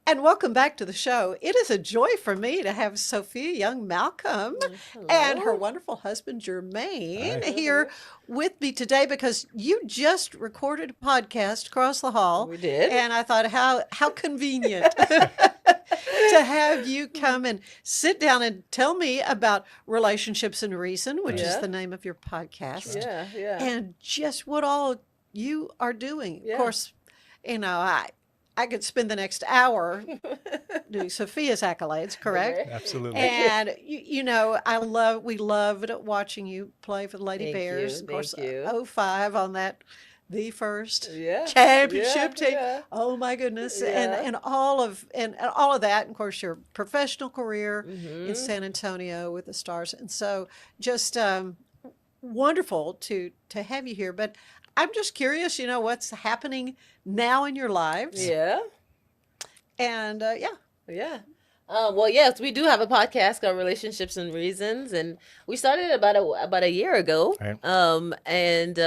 And welcome back to the show. It is a joy for me to have Sophia Young-Malcom and her Hello. wonderful husband Jermaine Hi. here with me today because you just recorded a podcast across the hall, We did. and I thought how convenient to have you come and sit down and tell me about Relationships and Reason, which is Yeah. the name of your podcast, Yeah. and just what all you are doing. Of Yeah. course, you know, I could spend the next hour doing Sophia's accolades, correct? Okay. Absolutely. And we loved watching you play for the Lady Thank Bears. you. Of course, Thank you. '05 on that the first Yeah. championship team. Yeah. Oh my goodness. Yeah. And all of that, and of course your professional career in Mm-hmm. San Antonio with the Stars. And so just wonderful to have you here. But I'm just curious, what's happening now in your lives. Yeah. And yeah. Yeah. Well, yes, we do have a podcast called Relationships and Reasons, and we started about a year ago. Right. And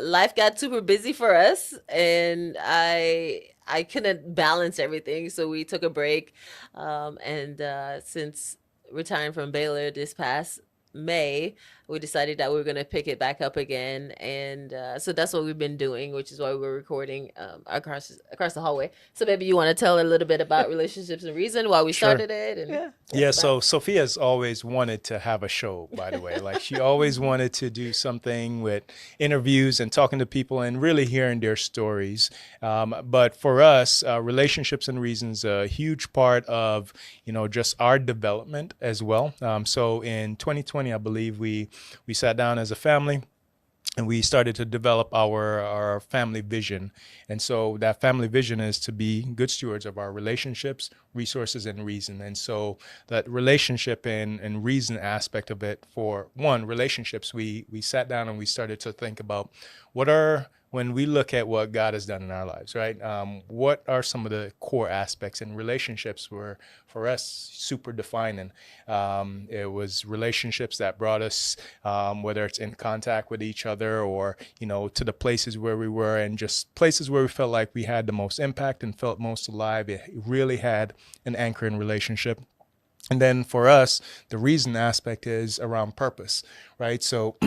life got super busy for us, and I couldn't balance everything, so we took a break. And since retiring from Baylor this past May, we decided that we were going to pick it back up again, and so that's what we've been doing, which is why we're recording across the hallway. So maybe you want to tell a little bit about Relationships and Reason, why we Sure. started it, and Yeah. Yeah, so Sophia's always wanted to have a show, by the way. Like, she always wanted to do something with interviews and talking to people and really hearing their stories. But for us, Relationships and Reasons, a huge part of, just our development as well. So in 2020, I believe we sat down as a family and we started to develop our family vision. And so that family vision is to be good stewards of our relationships, resources, and reason. And so that relationship and reason aspect of it, for one, relationships, we sat down and we started to think about when we look at what God has done in our lives, right? What are some of the core aspects? And relationships were, for us, super defining. It was relationships that brought us, whether it's in contact with each other or, to the places where we were, and just places where we felt like we had the most impact and felt most alive. It really had an anchor in relationship. And then for us, the reason aspect is around purpose, right? So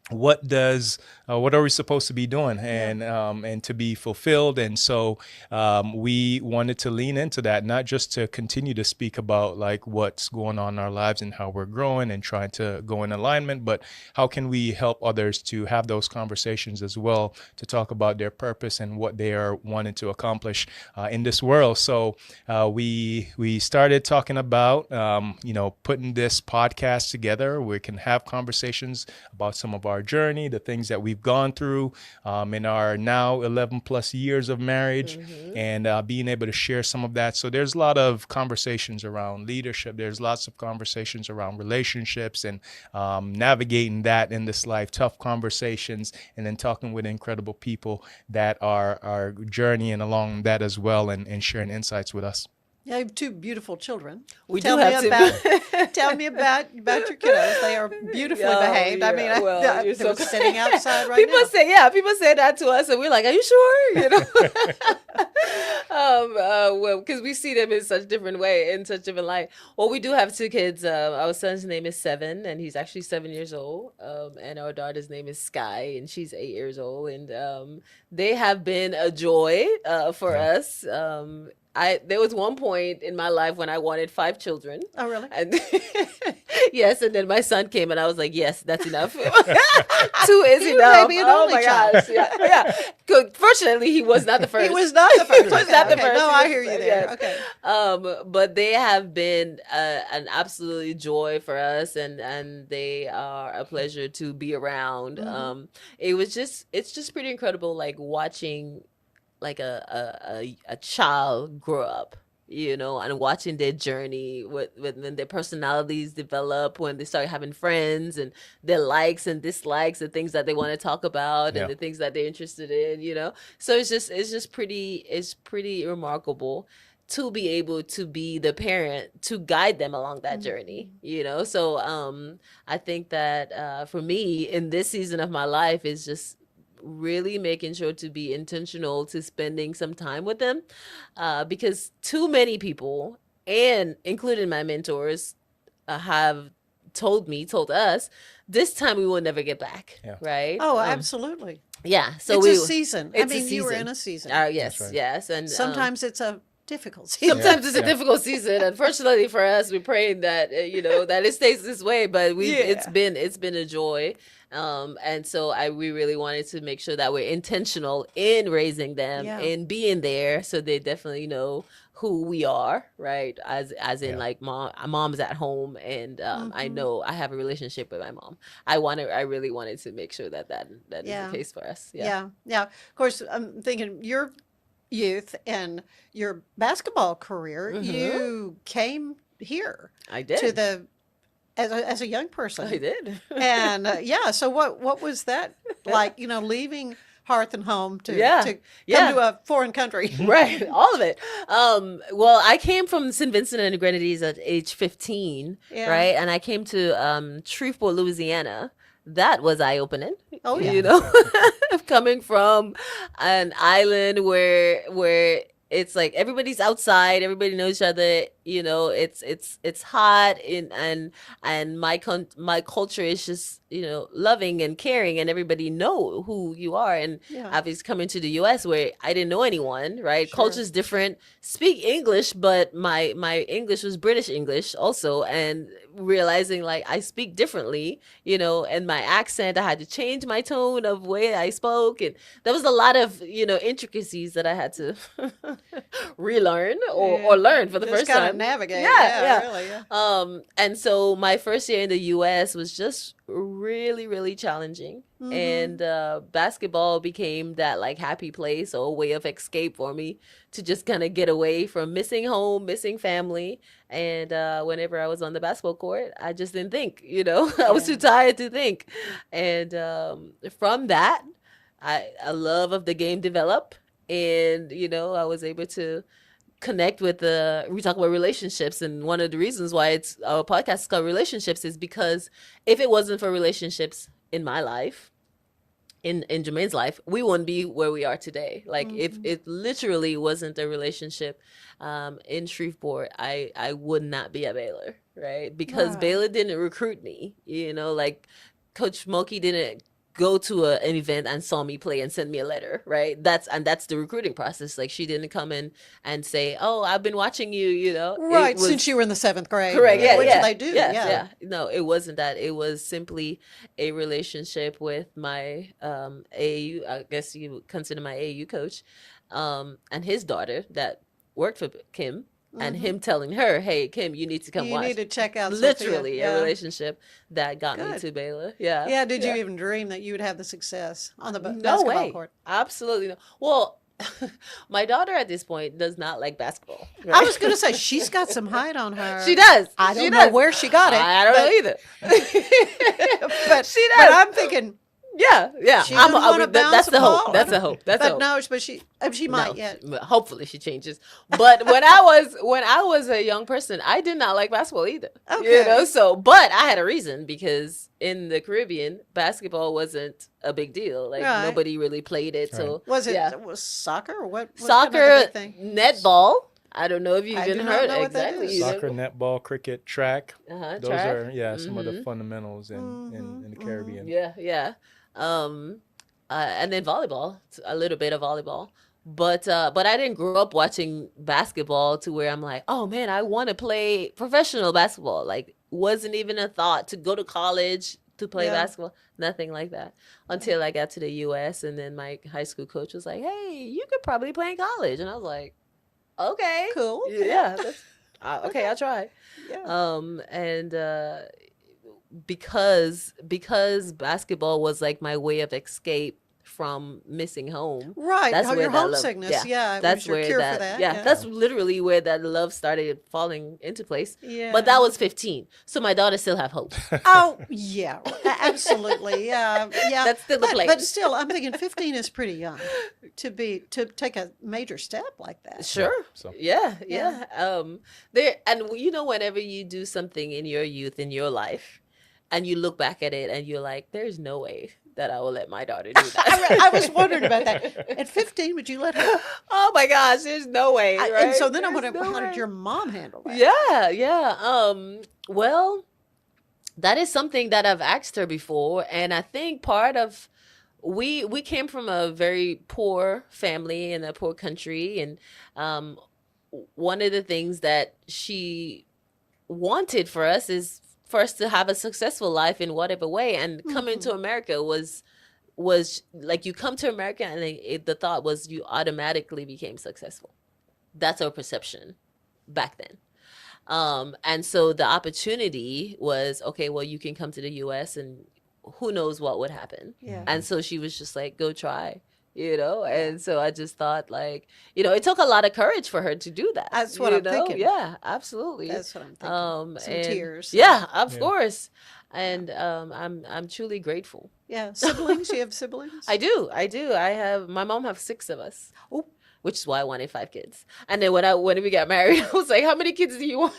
what are we supposed to be doing and to be fulfilled? And so we wanted to lean into that, not just to continue to speak about like what's going on in our lives and how we're growing and trying to go in alignment, but how can we help others to have those conversations as well, to talk about their purpose and what they are wanting to accomplish in this world. So we started talking about putting this podcast together. We can have conversations about some of our journey, the things that we've gone through in our now 11 plus years of marriage, and being able to share some of that. So there's a lot of conversations around leadership. There's lots of conversations around relationships and navigating that in this life, tough conversations, and then talking with incredible people that are journeying along that as well, and sharing insights with us. You have two beautiful children. we Tell do me have about tell me about your kiddos. They are beautifully Oh, behaved. I yeah. mean, Well, you're they're so sitting outside right people now. people say that to us, and we're like, "Are you sure?" Well, because we see them in such different way, in such different light. Well, we do have two kids. Our son's name is 7, and he's actually 7 years old. And our daughter's name is Sky, and she's 8 years old. And they have been a joy for us. There was one point in my life when I wanted 5 children. Oh, really? And yes, and then my son came, and I was like, "Yes, that's enough. 2 is He was enough." maybe an Oh only my child. gosh, yeah. Good. Fortunately, he was not the first. He was not the first. He was Okay, not the okay. first. No, He I was- hear you there. yes. Okay. But they have been an absolutely joy for us, and they are a pleasure to be around. It's just pretty incredible, like watching like a child grow up, and watching their journey when their personalities develop, when they start having friends, and their likes and dislikes, the things that they want to talk about, Yeah. and the things that they're interested in. So it's pretty remarkable to be able to be the parent to guide them along that journey. So I think that for me in this season of my life is just really making sure to be intentional to spending some time with them, because too many people, and including my mentors, have told us this time we will never get back. Yeah. Right. Oh, absolutely. Yeah. So It's a season. I it's a mean, you were season. in a season. Yes. right. Yes. And Sometimes it's a difficult season. sometimes it's a Yeah. difficult season. Unfortunately for us, we're praying that that it stays this way. But it's been a joy, and so we really wanted to make sure that we're intentional in raising them, Yeah. in being there, so they definitely know who we are, right? As in Yeah. like mom's at home, and I know I have a relationship with my mom. I really wanted to make sure that is Yeah. the case for us. Yeah. Yeah. Of course, I'm thinking your youth and your basketball career, you came here I did. to as a young person. I did. And so what was that like, leaving hearth and home to come to a foreign country? Right, all of it. Well, I came from St. Vincent and the Grenadines at age 15, Yeah. right? And I came to Shreveport, Louisiana. That was eye-opening. Oh, yeah. Coming from an island where it's like everybody's outside, everybody knows each other. It's hot, and my culture is just loving and caring, and everybody know who you are. And Yeah. obviously coming to the U.S. where I didn't know anyone, right? Sure. Culture's different. Speak English, but my English was British English also, and realizing like I speak differently, and my accent, I had to change my tone of way I spoke, and there was a lot of intricacies that I had to relearn or learn for the Just first gotta time. navigate. Yeah. Really, yeah. And so my first year in the U.S. was just really, really challenging. And basketball became that like happy place or a way of escape for me to just kind of get away from missing home, missing family. And whenever I was on the basketball court, I just didn't think, I was too tired to think. And from that, a love of the game developed. And, I was able to connect with we talk about relationships, and one of the reasons why our podcast is called Relationships is because if it wasn't for relationships in my life, in Jermaine's life, we wouldn't be where we are today. Like if it literally wasn't a relationship in Shreveport, I would not be at Baylor, right? Because Right. Baylor didn't recruit me, like Coach Mulkey didn't go to an event and saw me play and send me a letter, right? That's the recruiting process. Like she didn't come in and say, "Oh, I've been watching you," Right, It was- since you were in the 7th grade. Correct. Yeah, Which yeah. they do. Yes, yeah. No, it wasn't that. It was simply a relationship with my AAU. I guess you would consider my AAU coach, and his daughter that worked for Kim, and him telling her, "Hey, Kim, you need to come You watch." need to check out Literally Sophia. a relationship that got me Good. to Baylor. Yeah. Yeah, did you even dream that you would have the success on the No basketball way. court? Absolutely no. Well, my daughter at this point does not like basketball. I was going to say, she's got some height on her. She does. I She don't know does. where she got it. I don't know either. But she But does. I'm thinking, Yeah. she doesn't wanna bounce that's the a hope. ball. That's the hope. That's the but hope. no, but she might No, yet. but hopefully she changes. But when I was a young person, I did not like basketball either. Okay. So but I had a reason, because in the Caribbean, basketball wasn't a big deal. Like Right. nobody really played it. So Was it yeah. was soccer or what? Soccer, Kind of the big thing? netball. I don't know if you've I even do not heard know what that exactly. is. You know? Soccer, netball, cricket, track. Those Track. are some of the fundamentals in the Caribbean. Yeah. And then volleyball, a little bit of volleyball. But I didn't grow up watching basketball to where I'm like, oh man, I want to play professional basketball. Like, wasn't even a thought to go to college to play Yeah. basketball. Nothing like that until I got to the U.S. And then my high school coach was like, hey, you could probably play in college. And I was like, okay, Cool. yeah, okay, I'll try. Yeah. And because basketball was like my way of escape from missing home. Right. That's Your where that love- homesickness. Yeah. It that's was your where cure that, for that. yeah, that's literally where that love started falling into place. Yeah. But that was 15, so my daughter still have hope. Oh yeah, absolutely. Yeah. That's still the place. But still, I'm thinking 15 is pretty young to take a major step like that. Sure. So- Yeah. Yeah. There, and whenever you do something in your youth, in your life, and you look back at it and you're like, there's no way that I will let my daughter do that. I was wondering about that. At 15, would you let her? Oh my gosh, there's no way, right? And so then I There's wonder, no how did way. your mom handle that? Yeah, yeah. Well, that is something that I've asked her before, and I think part of we came from a very poor family in a poor country, and one of the things that she wanted for us is for us to have a successful life in whatever way, and coming to America was like, you come to America and the thought was you automatically became successful. That's our perception back then. And so the opportunity was, okay, well, you can come to the US and who knows what would happen. Yeah. And so she was just like, go try, And so I just thought, like, it took a lot of courage for her to do that. That's what I'm thinking. Yeah, absolutely. That's what I'm thinking. Some And tears. Yeah, of course. And I'm truly grateful. Yeah. Siblings? You have siblings? I do. My mom have 6 of us. Oh. Which is why I wanted 5 kids. And then when we got married, I was like, how many kids do you want?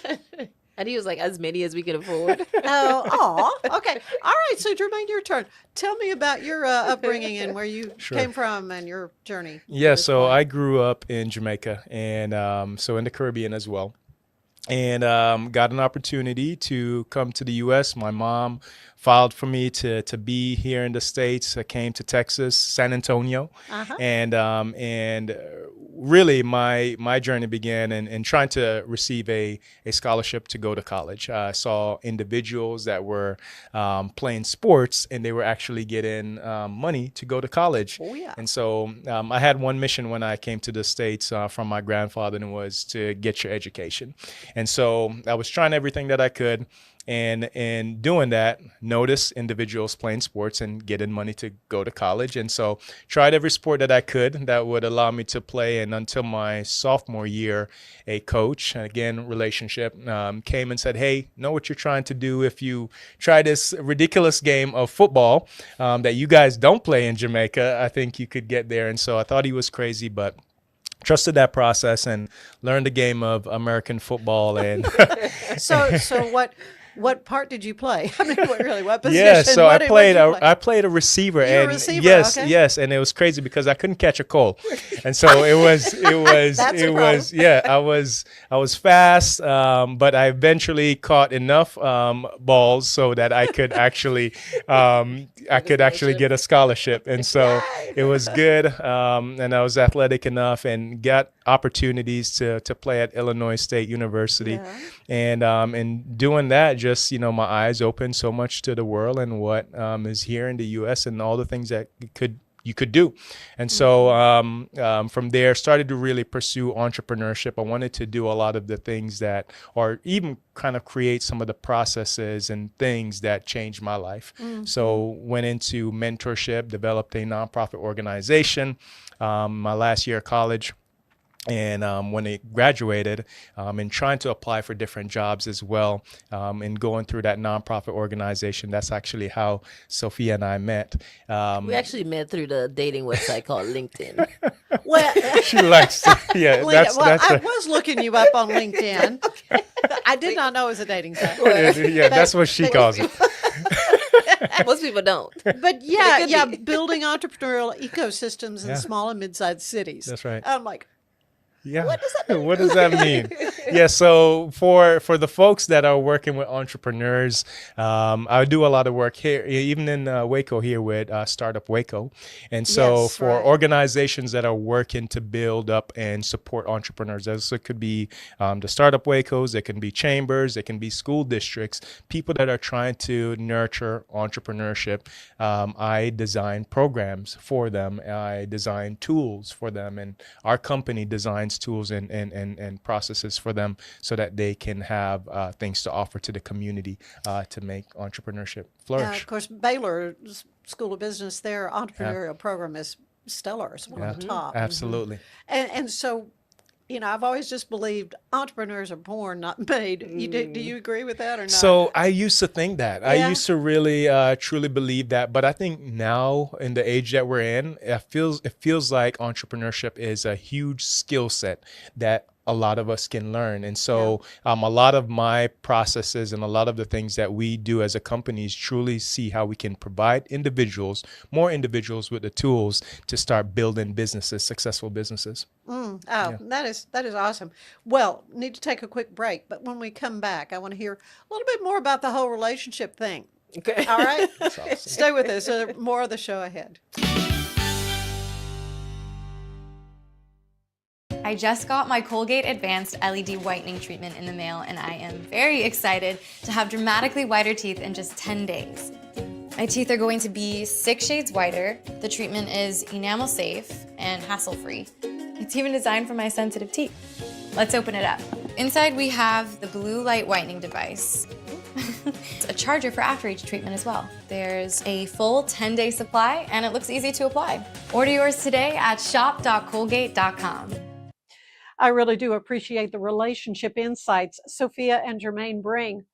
And he was like, as many as we can afford. Okay. All right. So, Jermaine, your turn. Tell me about your upbringing and where you came from and your journey. Yeah, so I grew up in Jamaica and so in the Caribbean as well. And got an opportunity to come to the U.S. My mom filed for me to be here in the States. I came to Texas, San Antonio, and really my journey began in trying to receive a scholarship to go to college. I saw individuals that were playing sports and they were actually getting money to go to college. Oh, yeah. And so I had one mission when I came to the States from my grandfather, and it was to get your education. And so I was trying everything that I could. And in doing that, notice individuals playing sports and getting money to go to college. And so tried every sport that I could that would allow me to play. And until my sophomore year, a coach, again, relationship, came and said, hey, know what you're trying to do. If you try this ridiculous game of football that you guys don't play in Jamaica, I think you could get there. And so I thought he was crazy, but trusted that process and learned the game of American football. And So what part did you play? I mean, what position? yeah, so what I played did you play? I played a receiver. You were And a receiver, yes, okay. yes, and it was crazy because I couldn't catch a goal, and so it was That's a problem. yeah, I was fast, but I eventually caught enough balls so that I could actually get a scholarship, and so it was good, and I was athletic enough and got opportunities to play at Illinois State University. Yeah. And in doing that, just, my eyes opened so much to the world and what is here in the U.S. and all the things that you could do. And so from there, started to really pursue entrepreneurship. I wanted to do a lot of the things that, or even kind of create some of the processes and things that changed my life. So went into mentorship, developed a nonprofit organization my last year of college. And when I graduated, and trying to apply for different jobs as well, and going through that nonprofit organization, that's actually how Sophia and I met. We actually met through the dating website called LinkedIn. Well, She likes to, yeah, I was looking you up on LinkedIn. I did not know it was a dating site. yeah, that's what she calls it. Most people don't. But yeah, building entrepreneurial ecosystems in Yeah. small and mid-sized cities. That's right. I'm like, Yeah. What does that mean? What does that mean? Yeah. So for the folks that are working with entrepreneurs, I do a lot of work here, even in Waco here with Startup Waco. And so Yes, for right. organizations that are working to build up and support entrepreneurs, so it could be the Startup Wacos, it can be chambers, it can be school districts, people that are trying to nurture entrepreneurship. I design programs for them. I design tools for them. And our company designs tools and processes for them so that they can have things to offer to the community to make entrepreneurship flourish. of course, Baylor's School of Business, their entrepreneurial program is stellar. It's one of the top. Absolutely. And so, I've always just believed entrepreneurs are born, not made. Do you agree with that or not? So I used to think that. I Yeah. used to really truly believe that. But I think now in the age that we're in, it feels like entrepreneurship is a huge skill set that a lot of us can learn. And so a lot of my processes and a lot of the things that we do as a company is truly see how we can provide individuals, more individuals with the tools to start building businesses, successful businesses. That is awesome. Well, need to take a quick break, but when we come back, I want to hear a little bit more about the whole relationship thing. Okay. All right? Awesome. Stay with us. More of the show ahead. I just got my Colgate Advanced LED Whitening Treatment in the mail, and I am very excited to have dramatically whiter teeth in just 10 days. My teeth are going to be 6 shades whiter. The treatment is enamel safe and hassle-free. It's even designed for my sensitive teeth. Let's open it up. Inside we have the blue light whitening device. It's a charger for after each treatment as well. There's a full 10-day supply, and it looks easy to apply. Order yours today at shop.colgate.com. I really do appreciate the relationship insights Sophia and Jermaine bring.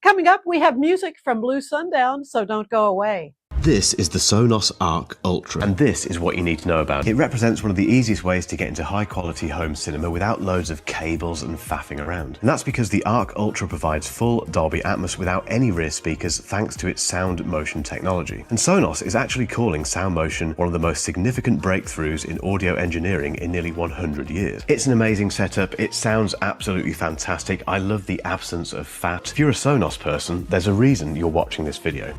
Coming up, we have music from Blue Sundown, so don't go away. This is the Sonos Arc Ultra, and this is what you need to know about. It represents one of the easiest ways to get into high quality home cinema without loads of cables and faffing around. And that's because the Arc Ultra provides full Dolby Atmos without any rear speakers thanks to its sound motion technology. And Sonos is actually calling sound motion one of the most significant breakthroughs in audio engineering in nearly 100 years. It's an amazing setup, it sounds absolutely fantastic. I love the absence of fat. If you're a Sonos person, there's a reason you're watching this video.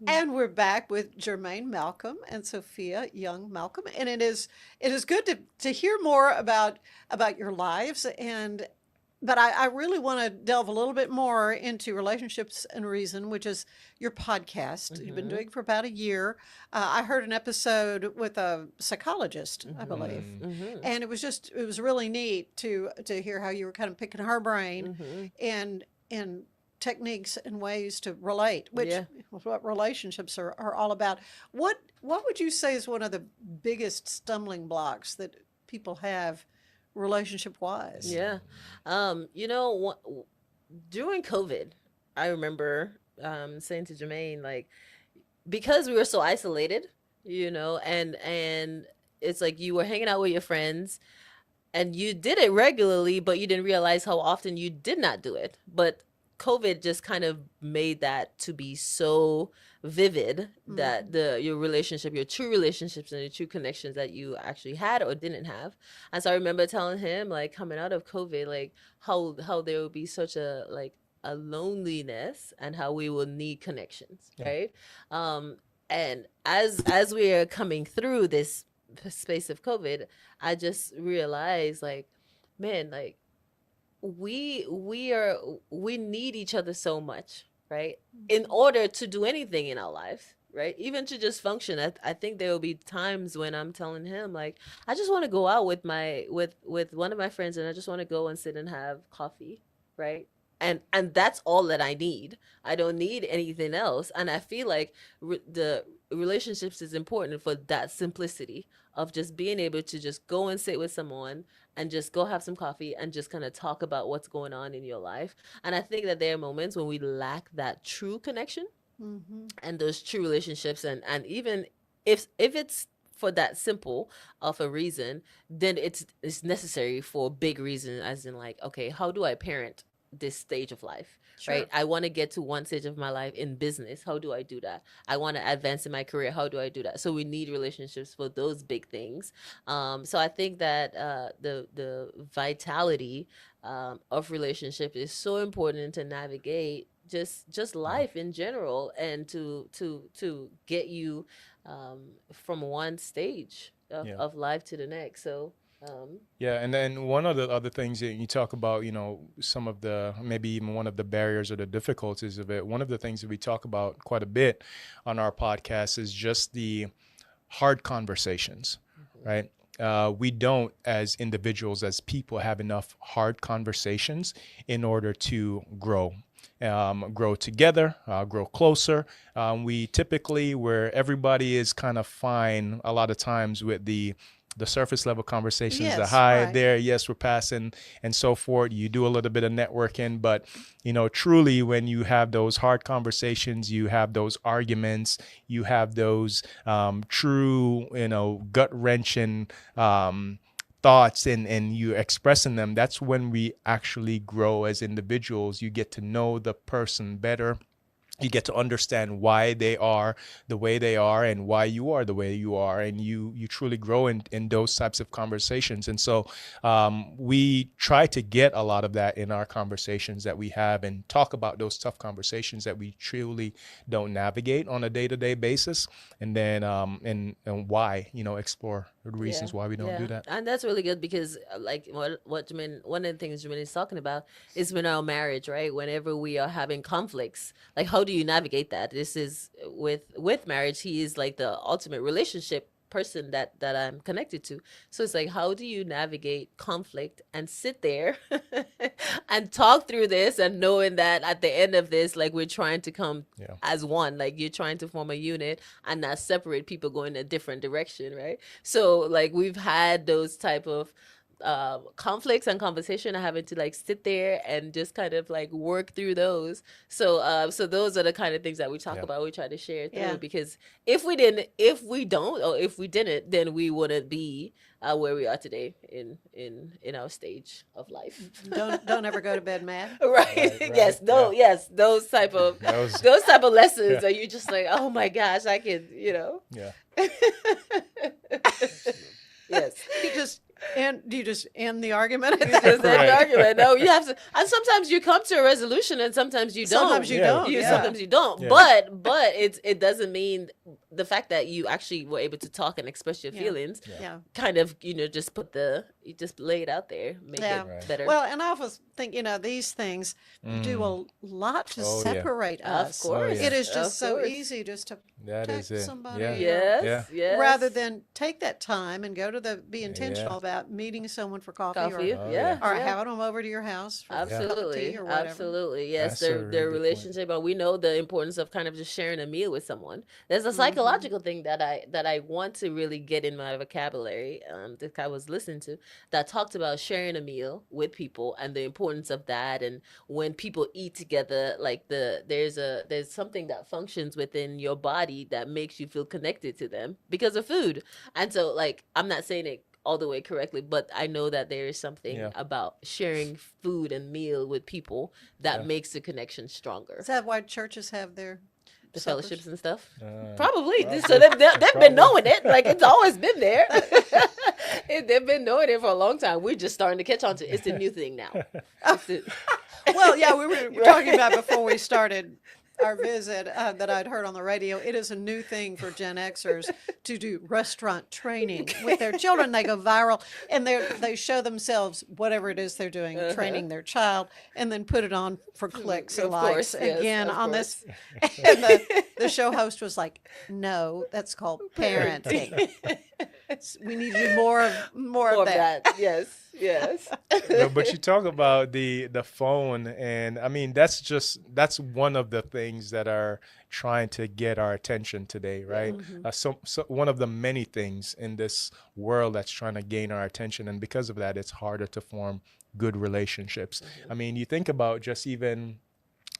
And we're back with Jermaine Malcolm and Sophia Young-Malcom, and it is good to hear more about your lives. But I really want to delve a little bit more into Relationships and Reason, which is your podcast. You've been doing for about a year. I heard an episode with a psychologist, I believe, and it was really neat to hear how you were kind of picking her brain and techniques and ways to relate, which is what relationships are all about. What would you say is one of the biggest stumbling blocks that people have relationship wise? Yeah. During COVID, I remember saying to Jermaine, like, because we were so isolated, and it's like you were hanging out with your friends and you did it regularly, but you didn't realize how often you did not do it. But COVID just kind of made that to be so vivid that your true relationships and your true connections that you actually had or didn't have. And so I remember telling him, like, coming out of COVID, like how there would be such a loneliness and how we will need connections, right? And as we are coming through this space of COVID, I just realized, like, man, like, we need each other so much, right? In order to do anything in our life, right? Even to just function. I think there will be times when I'm telling him, like, I just want to go out with one of my friends, and I just want to go and sit and have coffee, right? And that's all that I need. I don't need anything else. And I feel like the relationships is important for that simplicity of just being able to just go and sit with someone and just go have some coffee and just kind of talk about what's going on in your life. And I think that there are moments when we lack that true connection and those true relationships. And even if it's for that simple of a reason, then it's necessary for a big reason, as in, like, okay, how do I parent this stage of life? Sure. Right? I want to get to one stage of my life in business. How do I do that? I want to advance in my career. How do I do that? So we need relationships for those big things. So I think that the vitality of relationship is so important to navigate just life in general, and to get you from one stage of life to the next. So and then one of the other things that you talk about, some of the, maybe even one of the barriers or the difficulties of it, one of the things that we talk about quite a bit on our podcast is just the hard conversations, right? We don't, as individuals, as people, have enough hard conversations in order to grow together, grow closer. We typically, where everybody is kind of fine a lot of times with the the surface level conversations, the Yes, hi right. there, yes, we're passing, and so forth. You do a little bit of networking, but truly, when you have those hard conversations, you have those arguments, you have those true, gut wrenching thoughts, and you expressing them. That's when we actually grow as individuals. You get to know the person better. You get to understand why they are the way they are and why you are the way you are, and you truly grow in those types of conversations. And so we try to get a lot of that in our conversations that we have, and talk about those tough conversations that we truly don't navigate on a day-to-day basis, and then and why, explore the reasons why we don't do that. And that's really good because, like what Jermaine, one of the things Jermaine is talking about is when our marriage, right? Whenever we are having conflicts, like how do you navigate that? This is with marriage. He is like the ultimate relationship person that I'm connected to. So it's like, how do you navigate conflict and sit there and talk through this, and knowing that at the end of this, like, we're trying to come as one, like you're trying to form a unit and not separate people going a different direction, right? So like we've had those type of conflicts and conversation, having to like sit there and just kind of like work through those. So those are the kind of things that we talk about. We try to share through, because if we didn't, then we wouldn't be where we are today in our stage of life. Don't ever go to bed mad. Right. Yes. Those type of lessons that you just like, oh my gosh, I can, Yeah. Yes. Do you just end the argument? Just end the argument. No, you have to, and sometimes you come to a resolution, and sometimes you don't. Sometimes you don't. Sometimes you don't. Yeah. But it doesn't mean the fact that you actually were able to talk and express your feelings. Yeah. Kind of, just you just lay it out there, make it better. Well, and I always think, these things do a lot to separate us. Of course. It is just Of so course. easy just to That text is it. somebody. Yeah. Yes. Yes. Rather than take that time and be intentional about meeting someone for coffee, Coffee. or Yeah. having them over to your house for a cup of Absolutely. tea or whatever. Absolutely. Yes. That's a Their really good point. relationship, but we know the importance of kind of just sharing a meal with someone. There's a psychological thing that I want to really get in my vocabulary, that I was listening to, that talked about sharing a meal with people and the importance of that. And when people eat together, like there's something that functions within your body that makes you feel connected to them because of food. And so, like, I'm not saying it all the way correctly, but I know that there is something about sharing food and meal with people that makes the connection stronger. Is that why churches have the Fellowships and stuff? Probably. Probably. So they've been knowing it. Like, it's always been there. They've been knowing it for a long time. We're just starting to catch on to it. It's a new thing now. Well, yeah, we were talking about before we started our visit that I'd heard on the radio. It is a new thing for Gen Xers to do restaurant training with their children. They go viral, and they show themselves whatever it is they're doing, training their child, and then put it on for clicks and Of likes. course, yes, Again, of on course. this, and the show host was like, "No, that's called parenting. We need to do more of that." Yes. No, but you talk about the phone, and I mean that's one of the things that are trying to get our attention today, right? So one of the many things in this world that's trying to gain our attention, and because of that, it's harder to form good relationships. I mean, you think about just even,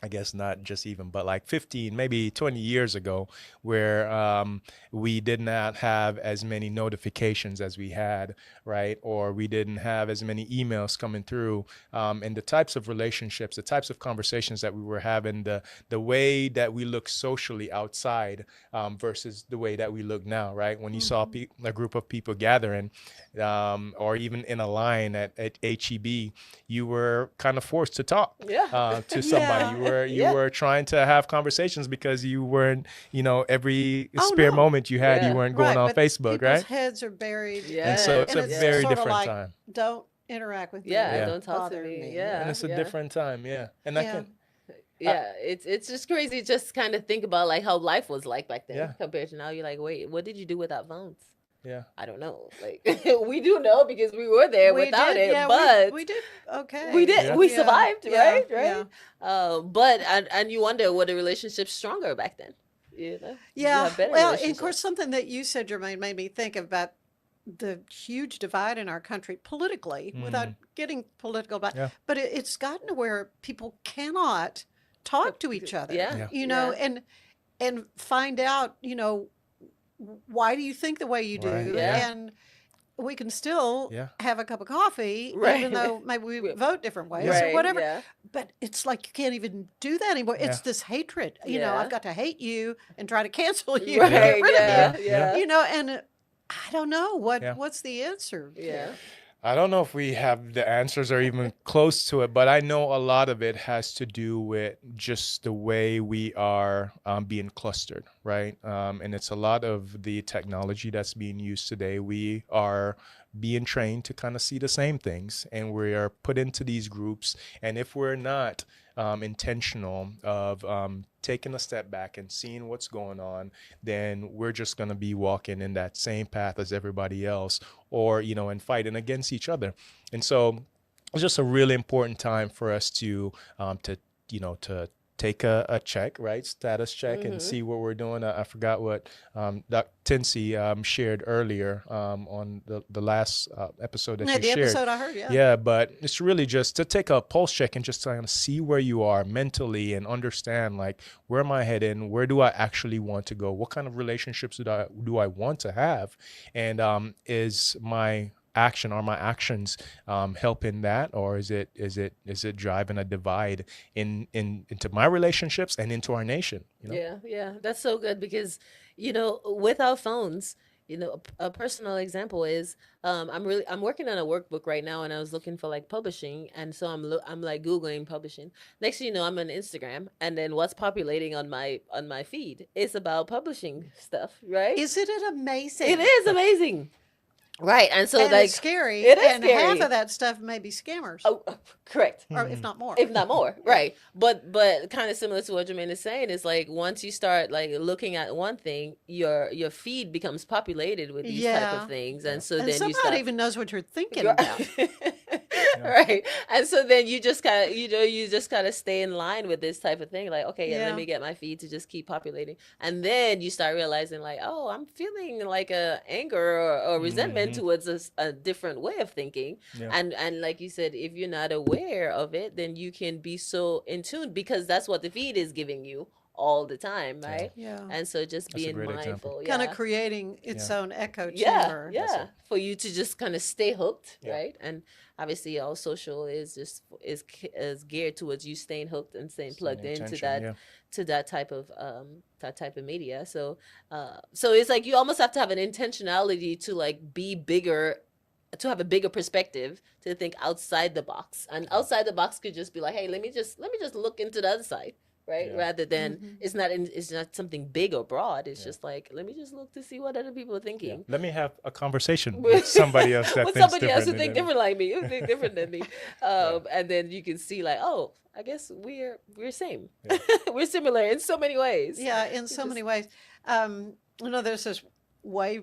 I guess not just even, but like 15, maybe 20 years ago, where we did not have as many notifications as we had, right? Or we didn't have as many emails coming through. And the types of relationships, the types of conversations that we were having, the way that we look socially outside versus the way that we look now, right? When you saw a group of people gathering, or even in a line at HEB, you were kind of forced to talk to somebody. You were trying to have conversations because you weren't, every spare moment you had, you weren't going on but Facebook, people's right? heads are buried. And so it's a very sort of different like, time. don't interact with me. Don't talk to bother me. And it's a different time, and I can. It's just crazy just kind of think about like how life was like back then compared to now. You're like, wait, what did you do without phones? Yeah. I don't know. Like, we do know because we were there without it, but we did okay. we did. Yeah. We survived, right? Yeah. But and you wonder, were the relationships stronger back then? Did you Yeah. have better Well, and of relationships? course, something that you said, Jermaine, made me think about the huge divide in our country politically, without getting political about, Yeah. but it's gotten to where people cannot talk to each other, Yeah. Yeah. you know, Yeah. and find out, you know, why do you think the way you do? Right. Yeah. And we can still Yeah. have a cup of coffee, Right. even though maybe we Yeah. vote different ways or Right. whatever. Yeah. But it's like you can't even do that anymore. It's Yeah. this hatred. You know, Yeah. I've got to hate you and try to cancel you, and Right. get rid Yeah. of you. Yeah. You know, and I don't know Yeah. what's the answer. Yeah. I don't know if we have the answers or even close to it, but I know a lot of it has to do with just the way we are being clustered, right? And it's a lot of the technology that's being used today. We are being trained to kind of see the same things, and we are put into these groups. And if we're not intentional of taking a step back and seeing what's going on, then we're just going to be walking in that same path as everybody else, or, you know, and fighting against each other. And so it's just a really important time for us to you know, to take a check, right? Status check, and see what we're doing. I forgot what Dr. Tinsey shared earlier on the last episode that Yeah, you the shared. episode I heard, yeah. Yeah, but it's really just to take a pulse check and just kind of see where you are mentally and understand, like, where am I heading? Where do I actually want to go? What kind of relationships do I want to have? And is my actions helping that, or is it driving a divide into my relationships and into our nation, you know? Yeah, yeah, that's so good because, you know, with our phones, you know, a personal example is I'm working on a workbook right now, and I was looking for like publishing, and so I'm like Googling publishing. Next thing you know, I'm on Instagram, and then what's populating on my feed is about publishing stuff, right? Isn't it amazing? It is amazing. Right. And so And like it's scary. It is and half scary. of that stuff may be scammers, Oh, correct. or if not more. If not more, right? But kind of similar to what Jermaine is saying is like once you start like looking at one thing, your feed becomes populated with these type Yeah. of things, and so And then you somebody start even knows what you're thinking Right. about. Right. And so then you just kind of, you just kind of stay in line with this type of thing. Like, okay, yeah, Yeah. let me get my feed to just keep populating. And then you start realizing like, oh, I'm feeling like a anger or resentment towards a different way of thinking. Yeah. And like you said, if you're not aware of it, then you can be so in tune because that's what the feed is giving you all the time, right? Yeah. And so just That's a being great mindful. example. Kind yeah. of creating its Yeah. own echo Yeah, chamber. yeah, for you to just kind of stay hooked, Yeah. right? And obviously, all social is just is geared towards you staying hooked and staying plugged into intention, that yeah. to that type of media. So so it's like you almost have to have an intentionality to like be bigger, to have a bigger perspective, to think outside the box. And outside the box could just be like, hey, let me just look into the other side. Right, Yeah. rather than it's not something big or broad. It's just like let me just look to see what other people are thinking. Let me have a conversation with somebody else that With thinks somebody else who different think than different like me, who think different than me, and then you can see like, oh, I guess we're same, we're similar in so many ways. Yeah, in so many ways. You know, there's this way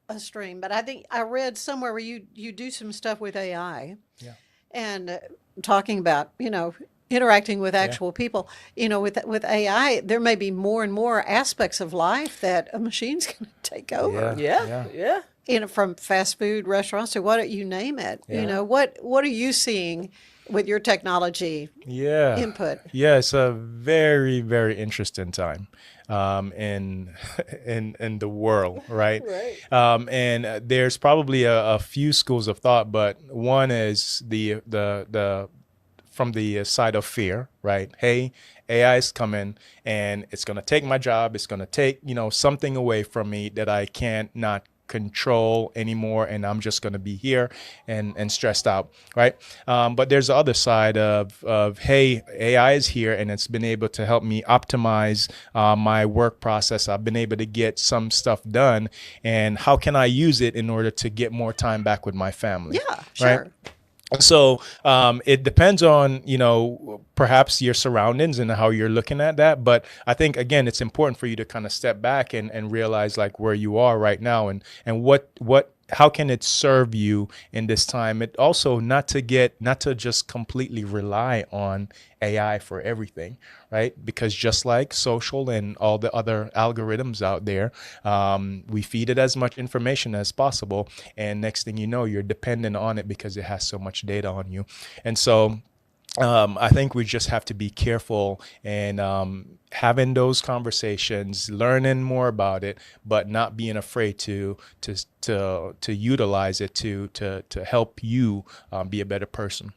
a stream, but I think I read somewhere where you do some stuff with AI, Yeah. and talking about, you know, interacting with actual people. You know, with AI, there may be more and more aspects of life that a machine's going to take over. Yeah. You know, from fast food restaurants to what you name it. Yeah. You know, what are you seeing with your technology Yeah. input? Yeah, it's a very, very interesting time in the world, right? Right. And there's probably a few schools of thought, but one is the from the side of fear, right? Hey, AI is coming and it's going to take my job. It's going to take, you know, something away from me that I can't not control anymore, and I'm just going to be here and stressed out, right? But there's the other side of hey, AI is here and it's been able to help me optimize my work process. I've been able to get some stuff done, and how can I use it in order to get more time back with my family? Yeah, sure. Right? So it depends on, you know, perhaps your surroundings and how you're looking at that. But I think, again, it's important for you to kind of step back and realize like where you are right now and what how can it serve you in this time? It also not to just completely rely on AI for everything, right? Because just like social and all the other algorithms out there, we feed it as much information as possible, and next thing you know, you're dependent on it because it has so much data on you. And so I think we just have to be careful and having those conversations, learning more about it, but not being afraid to utilize it to help you be a better person.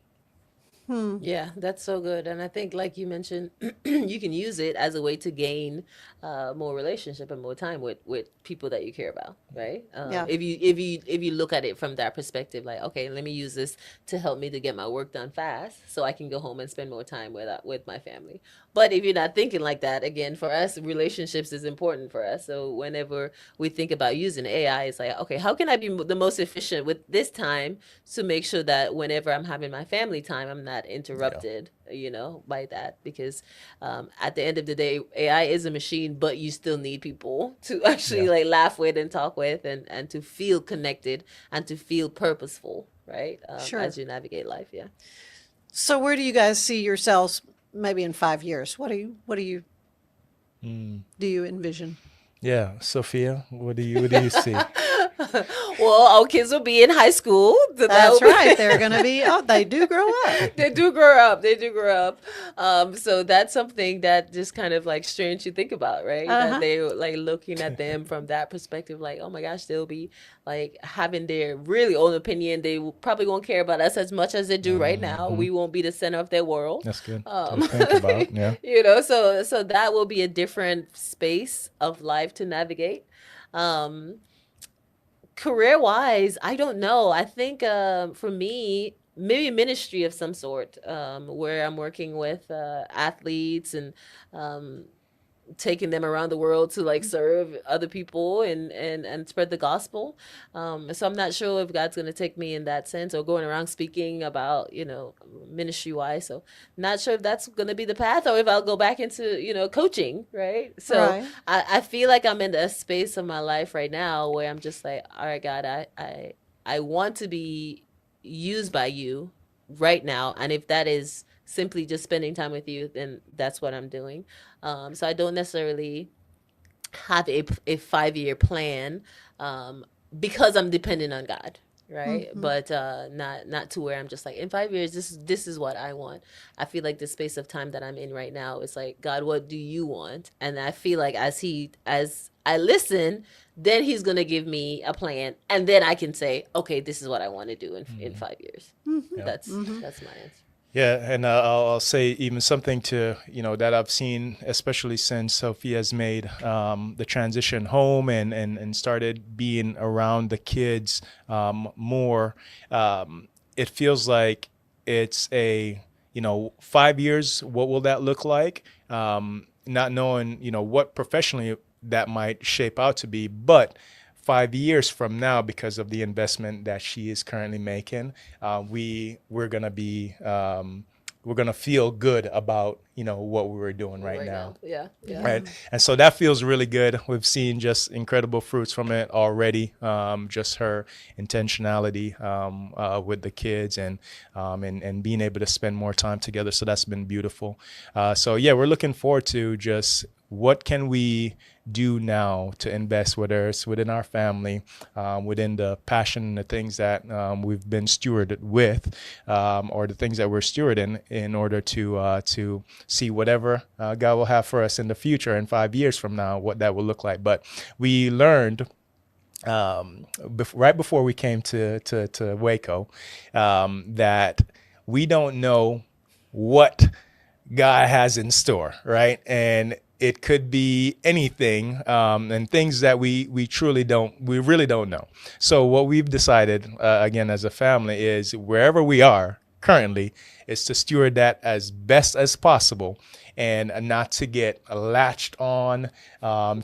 Yeah, that's so good. And I think, like you mentioned, you can use it as a way to gain more relationship and more time with people that you care about, right? Yeah. If you look at it from that perspective, like, okay, let me use this to help me to get my work done fast, so I can go home and spend more time with my family. But if you're not thinking like that, again, for us, relationships is important for us. So whenever we think about using AI, it's like, okay, how can I be the most efficient with this time to make sure that whenever I'm having my family time, I'm not interrupted, by that. Because at the end of the day, AI is a machine, but you still need people to actually like laugh with and talk with, and to feel connected and to feel purposeful, right? Sure. As you navigate life. Yeah. So where do you guys see yourselves maybe in 5 years? What do you do you envision? Yeah, Sophia, what do you see? Well, our kids will be in high school. So That's right. They're going to be, they do grow up. They do grow up. They do grow up. So that's something that just kind of like strange to think about, right? That they like looking at them from that perspective, like, oh my gosh, they'll be like having their really own opinion. They probably won't care about us as much as they do right now. We won't be the center of their world. That's good to think about. Yeah. So that will be a different space of life to navigate. Career wise, I don't know. I think for me, maybe ministry of some sort, where I'm working with athletes and taking them around the world to like serve other people and spread the gospel. So I'm not sure if God's going to take me in that sense, or going around speaking about, ministry wise. So not sure if that's going to be the path, or if I'll go back into, coaching. Right. So Right. I feel like I'm in a space of my life right now where I'm just like, all right, God, I want to be used by you right now. And if that is simply just spending time with you, then that's what I'm doing. So I don't necessarily have a 5-year plan because I'm dependent on God, right? But not to where I'm just like, in 5 years, this is what I want. I feel like the space of time that I'm in right now is like, God, what do you want? And I feel like as I listen, then he's going to give me a plan, and then I can say, okay, this is what I want to do in 5 years. That's my answer. Yeah, and I'll say even something to, that I've seen, especially since Sophia's made the transition home and started being around the kids more. It feels like it's 5 years, what will that look like? Not knowing, what professionally that might shape out to be, but 5 years from now, because of the investment that she is currently making, we're gonna feel good about what we were doing right now. Yeah. Right. And so that feels really good. We've seen just incredible fruits from it already. Just her intentionality with the kids and being able to spend more time together. So that's been beautiful. So yeah, we're looking forward to just what can we do now to invest, whether it's within our family, within the passion and the things that we've been stewarded with, or the things that we're stewarding, in order to see whatever God will have for us in the future in 5 years from now, what that will look like. But we learned right before we came to Waco that we don't know what God has in store, right? And it could be anything, and things that we really don't know. So what we've decided, again, as a family, is wherever we are currently, is to steward that as best as possible, and not to get latched on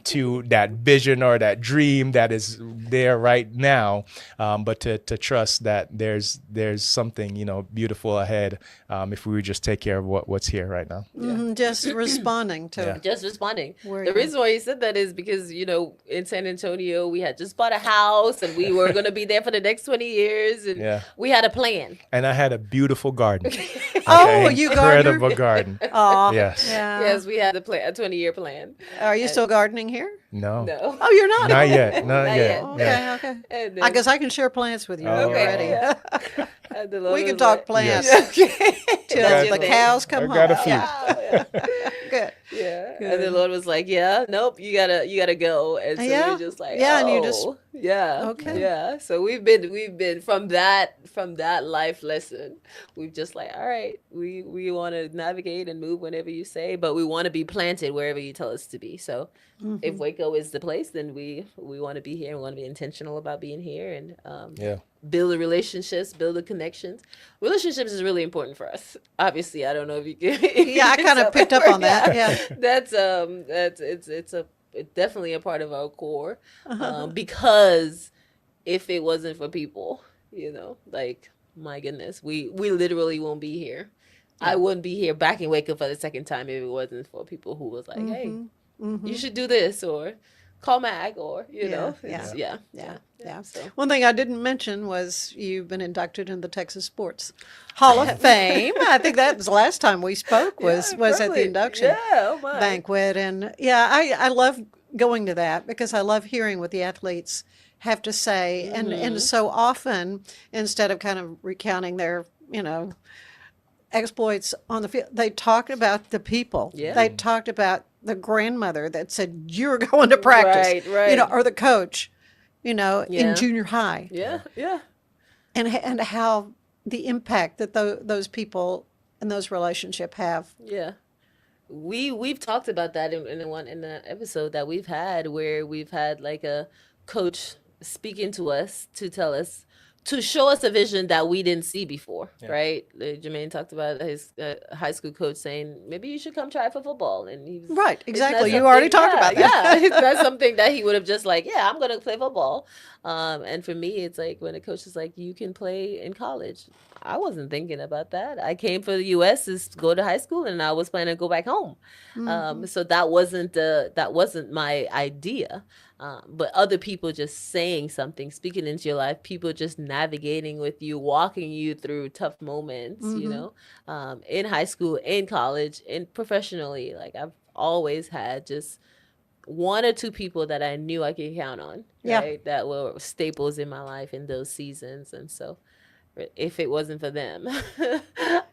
to that vision or that dream that is there right now, but to trust that there's something, beautiful ahead, if we would just take care of what's here right now. Just responding to Yeah. Just responding. Where The you're- reason why he said that is because, in San Antonio, we had just bought a house and we were going to be there for the next 20 years. And Yeah. we had a plan. And I had a beautiful garden. Oh, you gardener? Incredible garden. Aw, Yes. yeah. Yes, we had a 20-year plan. Are you still gardening here? No. No. Oh, you're not? Not yet. Not Not yet. yet. Okay, Yeah. okay. And then- I guess I can share plants with you when Oh. you're ready. Yeah. And the Lord We can was talk like- plants Yes. till That's the your thing. cows come I home. got a few. Yeah. Good. Yeah. Good. And the Lord was like, yeah, nope, you gotta go. And so Yeah. we're just like, Yeah, oh, and you just- yeah. Okay. Yeah. So we've been from that life lesson, we've just like, all right, we want to navigate and move whenever you say, but we want to be planted wherever you tell us to be. So if Waco is the place, then we want to be here and we want to be intentional about being here and Yeah. build the relationships, build the connections. Relationships is really important for us. Obviously, I don't know if you can. Yeah, I kind of picked up on that. Yeah. That's it's definitely a part of our core, because if it wasn't for people, like, my goodness, we literally won't be here. I wouldn't be here back in Waco for the second time if it wasn't for people who was like, hey, you should do this, or call Mag, or Yeah, it's- yeah. yeah. Yeah. So One thing I didn't mention was you've been inducted in the Texas Sports Hall of Fame. I think that was the last time we spoke was at the probably. induction Yeah, oh my. banquet. And yeah, I love going to that because I love hearing what the athletes have to say. And so often, instead of kind of recounting their, exploits on the field, they talked about the people. Yeah. They talked about the grandmother that said, you're going to practice, Right. or the coach, in Yeah. junior high. Yeah, yeah. And how the impact that those people and those relationships have. Yeah. We've talked about that in the episode that we've had, where we've had like a coach speaking to us to show us a vision that we didn't see before, right? Jermaine talked about his high school coach saying, maybe you should come try for football. And he was, Right, it's not exactly. You already something- talked about that. Yeah, it's not something that he would have just like, yeah, I'm going to play football. And for me, it's like when a coach is like, you can play in college. I wasn't thinking about that. I came for the U.S. to go to high school, and I was planning to go back home. So that wasn't my idea. But other people just saying something, speaking into your life, people just navigating with you, walking you through tough moments, in high school, in college, and professionally. Like, I've always had just one or two people that I knew I could count on, Yeah. right? That were staples in my life in those seasons. And so if it wasn't for them,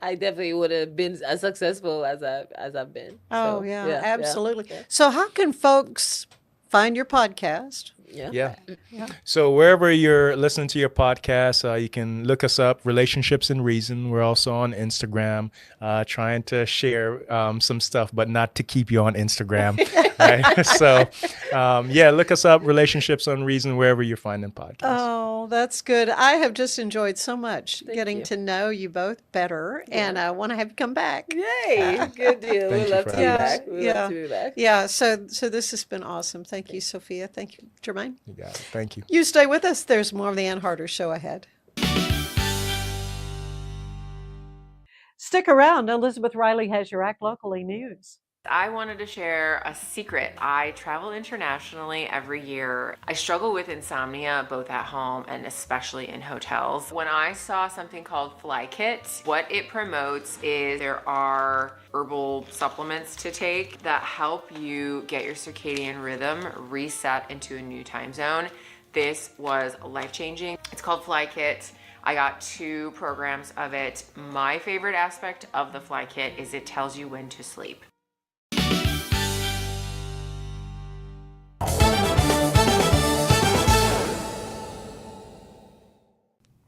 I definitely would have been as successful as I've been. Oh, So, yeah, absolutely. yeah. So how can folks find your podcast? Yeah. Yeah. So wherever you're listening to your podcast, you can look us up, Relationships and Reason. We're also on Instagram, trying to share some stuff, but not to keep you on Instagram. Right? So, look us up, Relationships and Reason, wherever you're finding podcasts. Oh, that's good. I have just enjoyed so much getting you. to know you both better, and I want to have you come back. Yay. Good deal. Thank We'd you love for to be having back. us. We'd Yeah. love to be back. Yeah, so this has been awesome. Thank you, Sophia. Thank you, Jermaine. You got it. Thank you. You stay with us. There's more of the Ann Harder Show ahead. Stick around. Elizabeth Riley has your Act Locally news. I wanted to share a secret. I travel internationally every year. I struggle with insomnia both at home and especially in hotels. When I saw something called Fly Kit, what it promotes is there are herbal supplements to take that help you get your circadian rhythm reset into a new time zone. This was life-changing. It's called Fly Kit. I got 2 programs of it. My favorite aspect of the Fly Kit is it tells you when to sleep.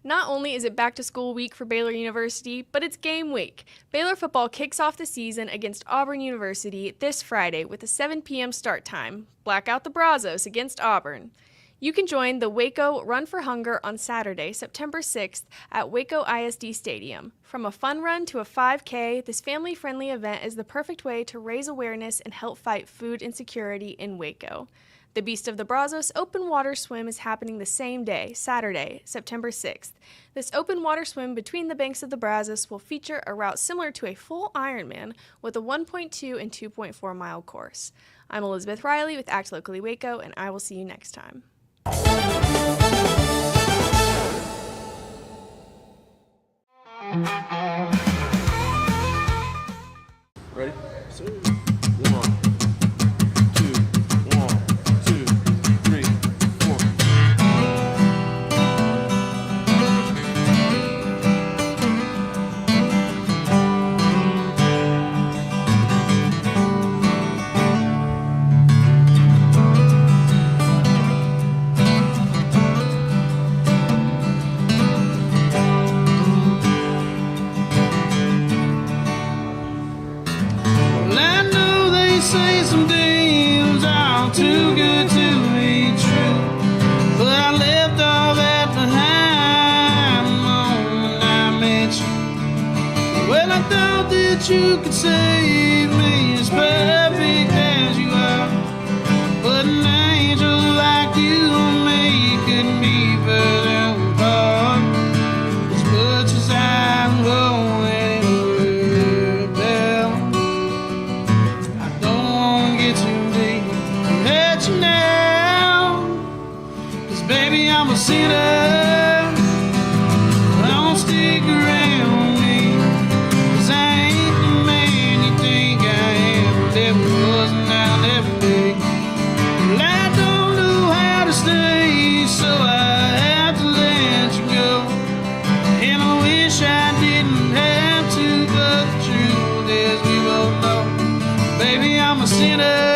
Not only is it back to school week for Baylor University, but it's game week. Baylor football kicks off the season against Auburn University this Friday with a 7 p.m. start time. Black out the Brazos against Auburn. You can join the Waco Run for Hunger on Saturday, September 6th at Waco ISD Stadium. From a fun run to a 5K, this family-friendly event is the perfect way to raise awareness and help fight food insecurity in Waco. The Beast of the Brazos open water swim is happening the same day, Saturday, September 6th. This open water swim between the banks of the Brazos will feature a route similar to a full Ironman with a 1.2 and 2.4 mile course. I'm Elizabeth Riley with Act Locally Waco, and I will see you next time. Ready? 1, 2, 1, 2, 3, 4. Well, I know they say some things are too good to be true, but I left all that behind the moment I met you. Well, I thought that you could save me as perfect as you are, but an angel like you and me couldn't be further apart. As much as I'm going about, I don't wanna get too deep and hurt you now. 'Cause baby, I'm a sinner. Don't stick around me, 'cause I ain't the man you think I am. Never was and I'll never be. Well, I don't know how to stay, so I have to let you go. And I wish I didn't have to, but the truth is we both know, baby, I'm a sinner.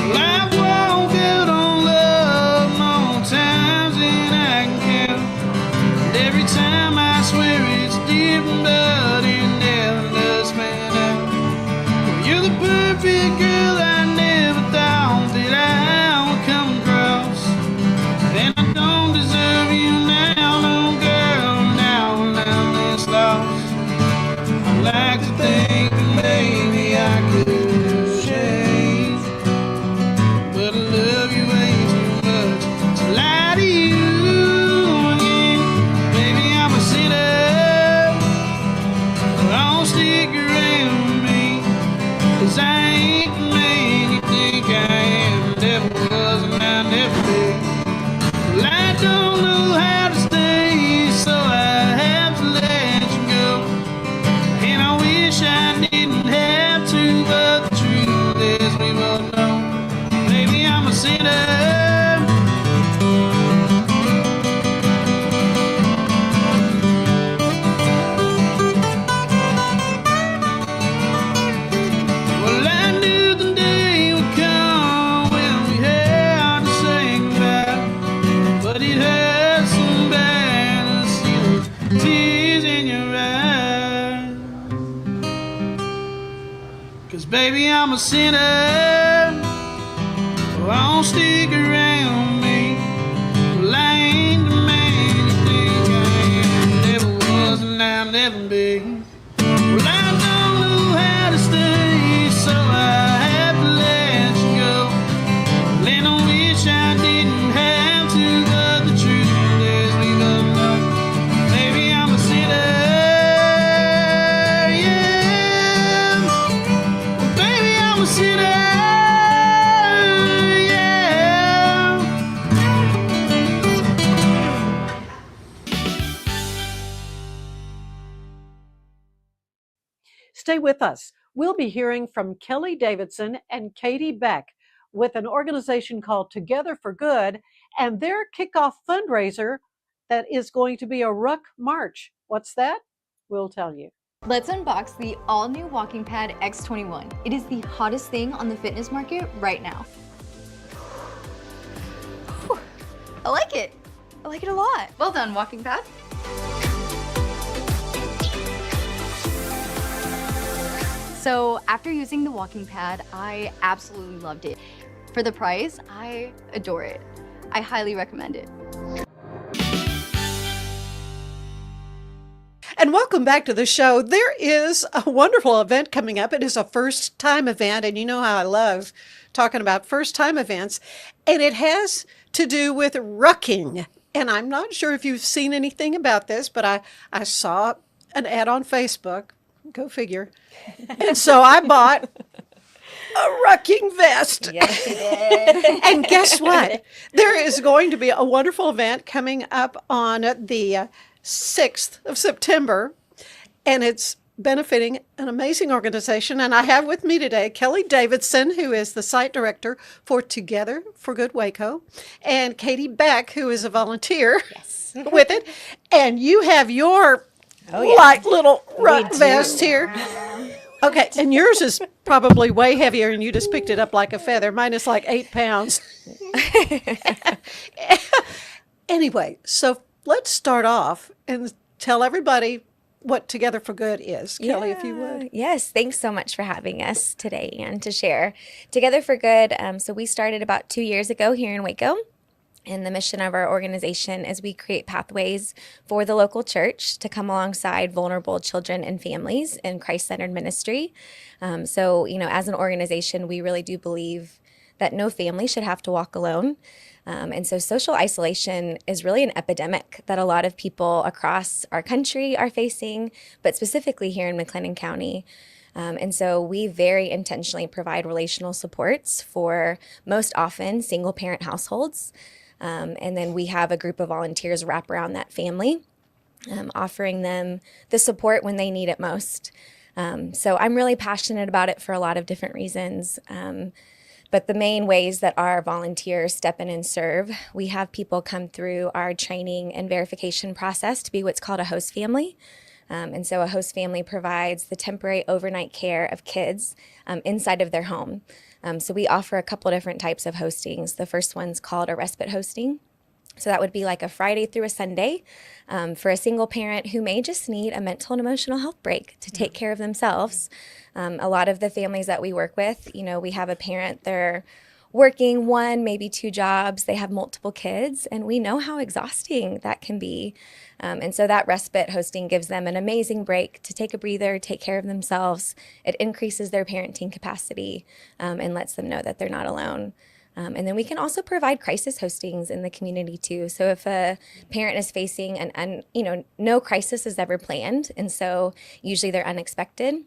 Well, I've walked out on love more times than I can count, and every time I swear it's different, but it never does pan out. Well, you're the perfect girl I never thought that I would come across, and I don't deserve you now, no girl, now that's lost. I like to think that maybe I could change, but I love you way too much to lie to you again. Baby, I'm a sinner. Don't stick around me, 'cause I ain't the man you think I am. Never was and I'll never be. Well, I don't know how to stay, so I have to let you go. And I wish I didn't have to, but the truth is we both know, baby, I'm a sinner. Well, I knew the day would come when we had to say goodbye, but it hurts so bad to see the tears in your eyes. 'Cause baby, I'm a sinner. Oh, don't stick around me. Well, I ain't the man you think I am. Never was and I'll never be. Well, I don't know how to stay, so I have to let you go. And I wish I didn't have to, but the truth is we both know, baby, I'm a sinner. Yeah. Well, baby, I'm a sinner. Yeah. Stay with us. We'll be hearing from Kellie Davidson and Katie Beck with an organization called Together for Good and their kickoff fundraiser that is going to be a ruck march. What's that? We'll tell you. Let's unbox the all-new walking pad X21. It is the hottest thing on the fitness market right now. Whew, I like it. I like it a lot. Well done, walking pad. So after using the walking pad, I absolutely loved it. For the price, I adore it. I highly recommend it. And welcome back to the show. There is a wonderful event coming up. It is a first time event, and you know how I love talking about first time events. And it has to do with rucking. And I'm not sure if you've seen anything about this, but I saw an ad on Facebook. Go figure. And so I bought a rucking vest. Yes, you did. And guess what? There is going to be a wonderful event coming up on the 6th of September, and it's benefiting an amazing organization. And I have with me today Kellie Davidson, who is the site director for Together for Good Waco, and Katie Beck, who is a volunteer with it. And you have your light little vest here. Okay, and yours is probably way heavier, and you just picked it up like a feather. Mine is like 8 pounds. Anyway, so let's start off and tell everybody what Together for Good is. Kellie, if you would. Yes, thanks so much for having us today and to share. Together for Good, so we started about 2 years ago here in Waco. And the mission of our organization is we create pathways for the local church to come alongside vulnerable children and families in Christ-centered ministry. So, as an organization, we really do believe that no family should have to walk alone. And so social isolation is really an epidemic that a lot of people across our country are facing, but specifically here in McLennan County. And so we very intentionally provide relational supports for most often single parent households. And then we have a group of volunteers wrap around that family, offering them the support when they need it most. So I'm really passionate about it for a lot of different reasons. But the main ways that our volunteers step in and serve, we have people come through our training and verification process to be what's called a host family. And so a host family provides the temporary overnight care of kids inside of their home. So we offer a couple different types of hostings. The first one's called a respite hosting. So that would be like a Friday through a Sunday for a single parent who may just need a mental and emotional health break to take care of themselves. A lot of the families that we work with, we have a parent, they're working 1, maybe 2 jobs, they have multiple kids, and we know how exhausting that can be. And so that respite hosting gives them an amazing break to take a breather, take care of themselves. It increases their parenting capacity and lets them know that they're not alone. And then we can also provide crisis hostings in the community too. So if a parent is facing no crisis is ever planned, and so usually they're unexpected.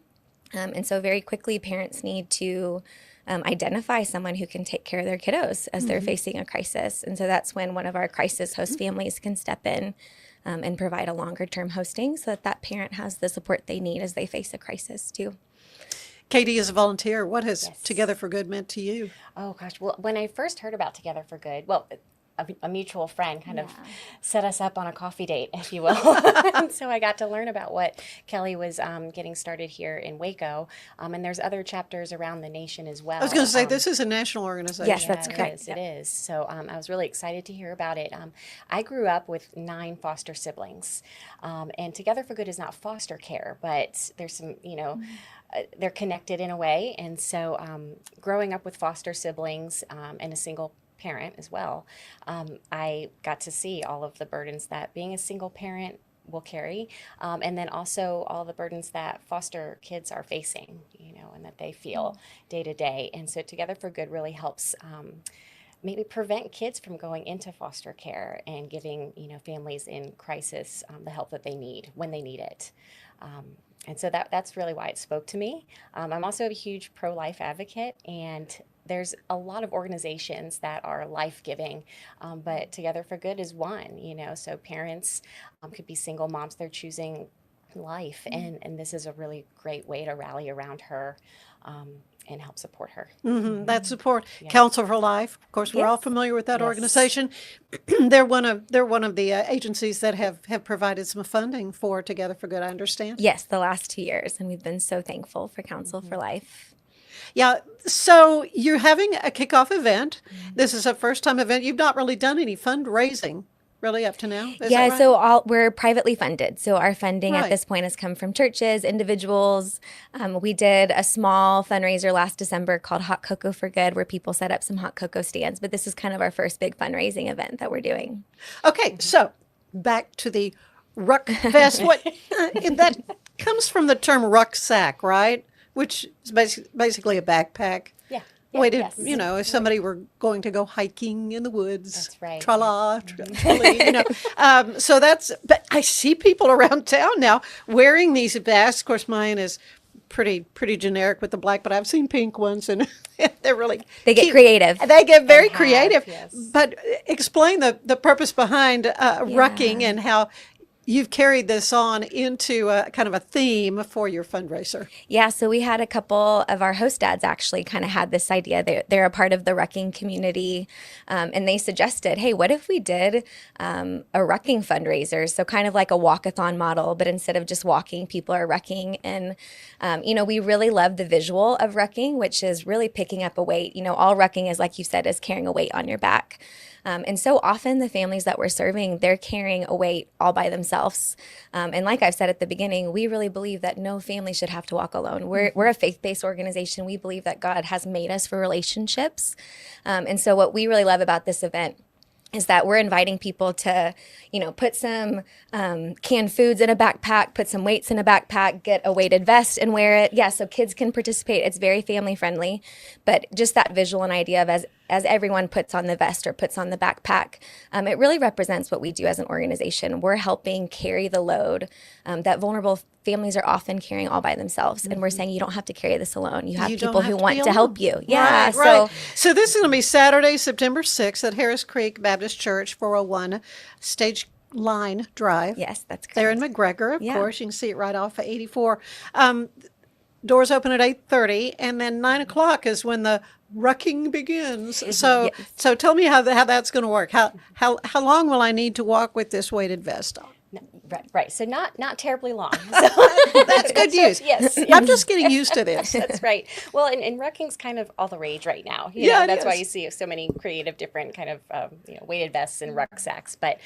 And so very quickly parents need to identify someone who can take care of their kiddos as they're facing a crisis. And so that's when one of our crisis host families can step in and provide a longer term hosting so that that parent has the support they need as they face a crisis too. Katie, as a volunteer, what has Together for Good meant to you? Oh gosh, well, when I first heard about Together for Good, a mutual friend kind of set us up on a coffee date, if you will. And so I got to learn about what Kellie was getting started here in Waco. And there's other chapters around the nation as well. I was going to say, this is a national organization. Yes, that's correct. It is. So I was really excited to hear about it. I grew up with 9 foster siblings. And Together for Good is not foster care, but there's some, they're connected in a way. And so growing up with foster siblings and a single parent as well, I got to see all of the burdens that being a single parent will carry, and then also all the burdens that foster kids are facing, and that they feel day to day. And so Together for Good really helps maybe prevent kids from going into foster care and giving families in crisis the help that they need when they need it. And so that's really why it spoke to me. I'm also a huge pro-life advocate, and there's a lot of organizations that are life-giving, but Together for Good is one, so parents could be single moms, they're choosing life, and this is a really great way to rally around her and help support her. That support. Council for Life, of course, we're all familiar with that organization. They're one of the agencies that have provided some funding for Together for Good, I understand. Yes, the last 2 years, and we've been so thankful for Council for Life. Yeah, so you're having a kickoff event. This is a first-time event. You've not really done any fundraising really up to now? Is Yeah, that right? so we're privately funded. So our funding Right. at this point has come from churches, individuals. We did a small fundraiser last December called Hot Cocoa for Good, where people set up some hot cocoa stands. But this is kind of our first big fundraising event that we're doing. Okay, so back to the ruck vest. What that comes from the term rucksack, right? Which is basically a backpack. Yeah. Weighted, yes. if somebody were going to go hiking in the woods, That's right. tra-la, trolley, but I see people around town now wearing these vests. Of course, mine is pretty generic with the black, but I've seen pink ones, and they're really They get cute. creative. They get very They have, creative. yes. But explain the purpose behind rucking and how you've carried this on into kind of a theme for your fundraiser. Yeah, so we had a couple of our host dads actually kind of had this idea. They're a part of the rucking community, and they suggested, hey, what if we did a rucking fundraiser? So kind of like a walkathon model, but instead of just walking, people are rucking. And, we really love the visual of rucking, which is really picking up a weight. All rucking is, like you said, is carrying a weight on your back. And so often the families that we're serving, they're carrying a weight all by themselves. And like I've said at the beginning, we really believe that no family should have to walk alone. We're a faith-based organization. We believe that God has made us for relationships. And so what we really love about this event is that we're inviting people to, put some canned foods in a backpack, put some weights in a backpack, get a weighted vest and wear it. Yeah, so kids can participate. It's very family friendly, but just that visual and idea of as everyone puts on the vest or puts on the backpack, it really represents what we do as an organization. We're helping carry the load that vulnerable families are often carrying all by themselves. And we're saying you don't have to carry this alone. You have people who want to help you. Yeah. Right. So this is going to be Saturday, September 6th at Harris Creek Baptist Church, 401 Stage Line Drive. Yes, that's correct. There in McGregor, of course. You can see it right off of 84. Doors open at 8:30, and then 9 o'clock is when the rucking begins. So tell me how that's going to work. How long will I need to walk with this weighted vest on? Right. So not terribly long. That's good news. Yes. I'm just getting used to this. That's right. Well, and rucking's kind of all the rage right now. That's why you see so many creative different kind of weighted vests and rucksacks. But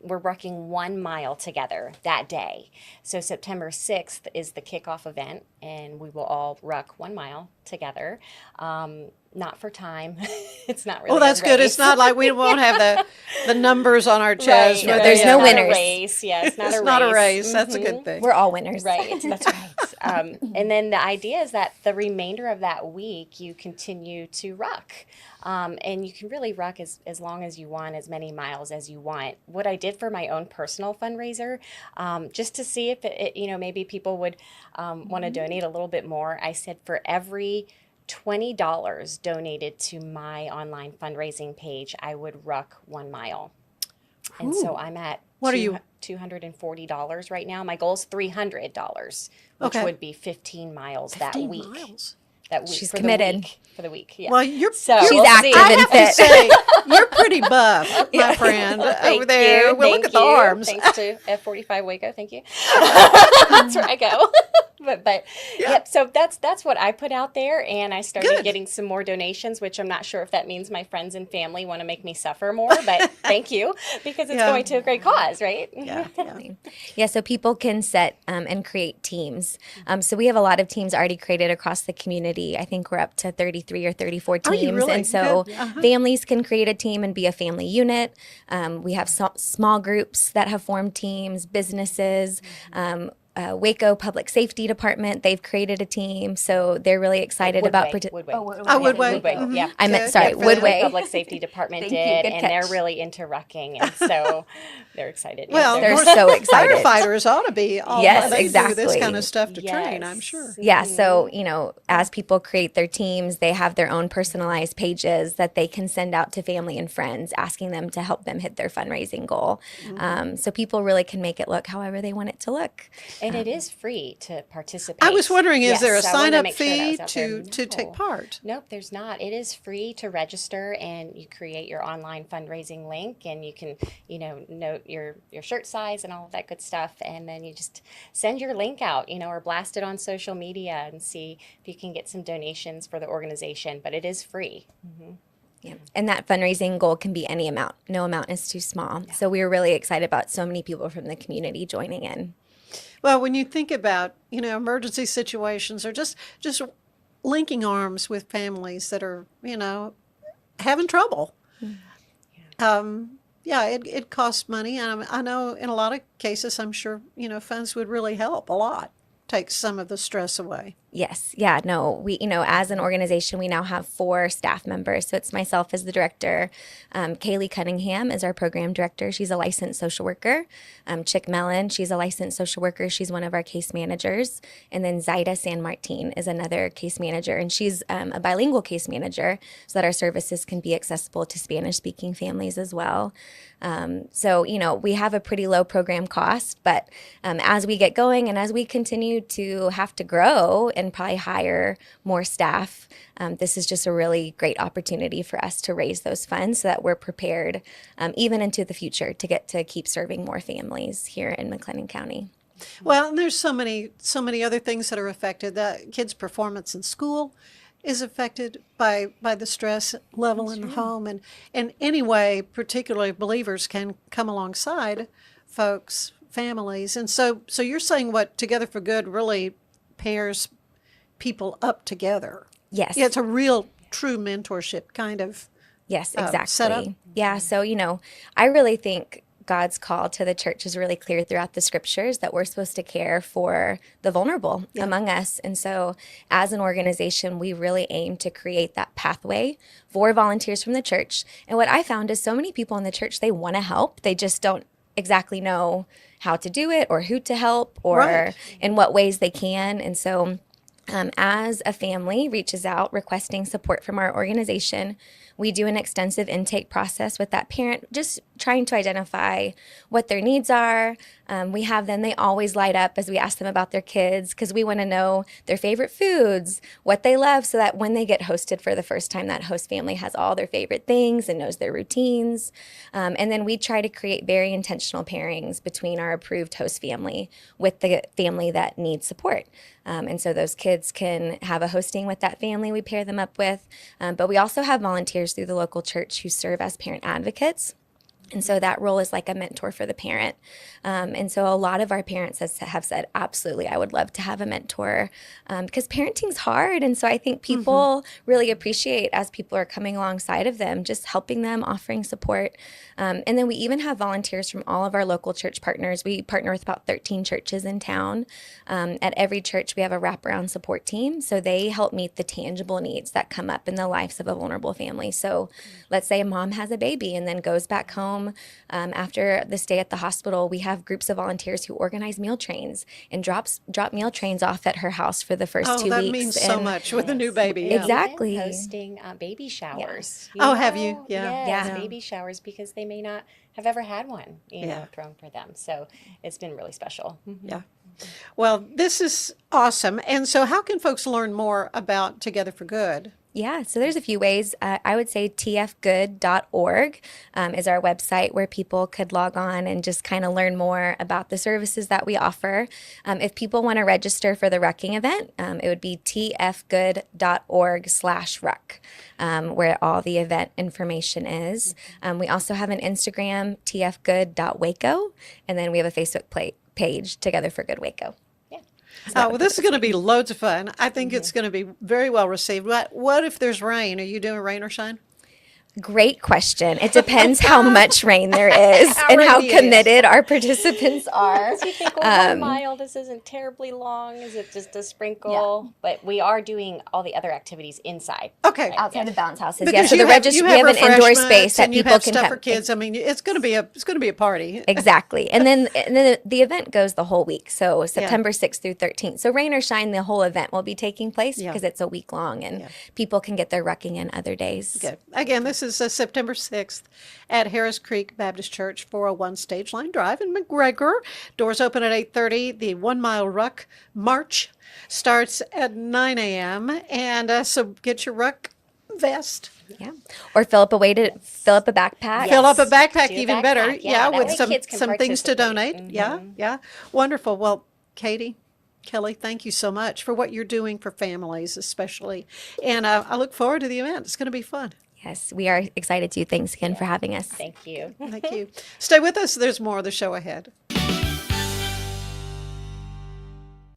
we're rucking 1 mile together that day. So September 6th is the kickoff event, and we will all ruck 1 mile together. Not for time. It's not really. Well, that's good. It's not like we won't have the numbers on our chest. Right. There's no winners. Race. Yeah, it's not it's a race. not a race. That's a good thing. We're all winners. Right. That's right. And then the idea is that the remainder of that week you continue to ruck. And you can really ruck as long as you want, as many miles as you want. What I did for my own personal fundraiser, just to see if it maybe people would want to donate a little bit more, I said for every $20 donated to my online fundraising page, I would ruck 1 mile. And so I'm at $240 right now. My goal is $300, which would be 15 miles that week. She's for committed. For the week, yeah. Well, she's we'll active see. and fit. Say, you're pretty buff, my friend, over there. Well, look at the arms. Thanks to F45 Waco. Thank you. That's where I go. But yep. So that's what I put out there, and I started getting some more donations, which I'm not sure if that means my friends and family want to make me suffer more. But thank you, because it's going to a great cause, right? Yeah. So people can set and create teams. So we have a lot of teams already created across the community. I think we're up to 33 or 34 teams, really? and so families can create a team and be a family unit. We have small groups that have formed teams, businesses. Waco Public Safety Department, they've created a team, so they're really excited about Woodway. Woodway. Mm-hmm. Yeah. I meant, sorry, Woodway. Public Safety Department did, and they're really into rucking, and so they're excited. Well, they're so excited. Firefighters ought to be all they do this kind of stuff to train, I'm sure. Yeah, so, as people create their teams, they have their own personalized pages that they can send out to family and friends, asking them to help them hit their fundraising goal. So people really can make it look however they want it to look. And it is free to participate. I was wondering, is there a sign-up fee to take part? Nope, there's not. It is free to register, and you create your online fundraising link, and you can, note your shirt size and all of that good stuff, and then you just send your link out, or blast it on social media and see if you can get some donations for the organization. But it is free. Yeah. And that fundraising goal can be any amount. No amount is too small. So we were really excited about so many people from the community joining in. Well, when you think about, emergency situations or just linking arms with families that are, having trouble. It costs money. And I know in a lot of cases, I'm sure, funds would really help a lot, take some of the stress away. Yes. Yeah. No, we, as an organization, we now have 4 staff members. So it's myself as the director. Kaylee Cunningham is our program director. She's a licensed social worker. Chick Mellon, she's a licensed social worker. She's one of our case managers. And then Zaida San Martin is another case manager. And she's a bilingual case manager so that our services can be accessible to Spanish-speaking families as well. So, we have a pretty low program cost, but as we get going and as we continue to have to grow and probably hire more staff, this is just a really great opportunity for us to raise those funds so that we're prepared even into the future to get to keep serving more families here in McLennan County. Well, and there's so many other things that are affected. The kids' performance in school is affected by the stress level in the home. And anyway, particularly believers can come alongside folks, families. And so you're saying what Together for Good really pairs people up together. Yes. Yeah, it's a real true mentorship kind of Yes, exactly. setup. Yeah, so, I really think God's call to the church is really clear throughout the scriptures that we're supposed to care for the vulnerable among us. And so as an organization, we really aim to create that pathway for volunteers from the church. And what I found is so many people in the church, they want to help. They just don't exactly know how to do it or who to help or in what ways they can. And so as a family reaches out requesting support from our organization, we do an extensive intake process with that parent, just trying to identify what their needs are. We have them, they always light up as we ask them about their kids because we want to know their favorite foods, what they love, so that when they get hosted for the first time, that host family has all their favorite things and knows their routines. And then we try to create very intentional pairings between our approved host family with the family that needs support. And so those kids can have a hosting with that family we pair them up with. But we also have volunteers through the local church who serve as parent advocates. And so that role is like a mentor for the parent. And so a lot of our parents have said, absolutely, I would love to have a mentor because parenting's hard. And so I think people really appreciate as people are coming alongside of them, just helping them, offering support. And then we even have volunteers from all of our local church partners. We partner with about 13 churches in town. At every church, we have a wraparound support team. So they help meet the tangible needs that come up in the lives of a vulnerable family. So let's say a mom has a baby and then goes back home after the stay at the hospital. We have groups of volunteers who organize meal trains and drop meal trains off at her house for the first 2 weeks. Oh, that means so much with a new baby. Yeah. Exactly. We've been hosting baby showers. Oh, have you? Yeah. Yes, baby showers because they may not have ever had one, thrown for them. So it's been really special. Yeah. Well, this is awesome. And so how can folks learn more about Together for Good? Yeah, so there's a few ways. I would say tfgood.org is our website where people could log on and just kind of learn more about the services that we offer. If people want to register for the rucking event, it would be tfgood.org/ruck, where all the event information is. We also have an Instagram, tfgood.waco, and then we have a Facebook page, Together for Good Waco. Well, this is going to be loads of fun. I think it's going to be very well received. What if there's rain? Are you doing rain or shine? Great question. It depends how much rain there is and how committed our participants are. So you think, well, mile, this isn't terribly long. Is it just a sprinkle? Yeah. But we are doing all the other activities inside. Okay. Outside the bounce houses. Because so we have an indoor space that people can stuff for kids. I mean, it's going to be a party. Exactly. And then the event goes the whole week. So September 6th through 13th. So rain or shine, the whole event will be taking place because it's a week long and people can get their rucking in other days. Good. Again, this is September 6th at Harris Creek Baptist Church, 401 Stage Line Drive in McGregor. Doors open at 8:30. The 1 mile ruck march starts at 9 a.m. And so get your ruck vest. Yeah. Or fill up a backpack. Fill up a backpack, even backpack. better. Yeah, with way kids can some things to participate. donate. Yeah. Wonderful. Well, Katie, Kellie, thank you so much for what you're doing for families, especially. And I look forward to the event. It's going to be fun. Yes, we are excited too. Thanks again for having us. Thank you. Thank you. Stay with us. There's more of the show ahead.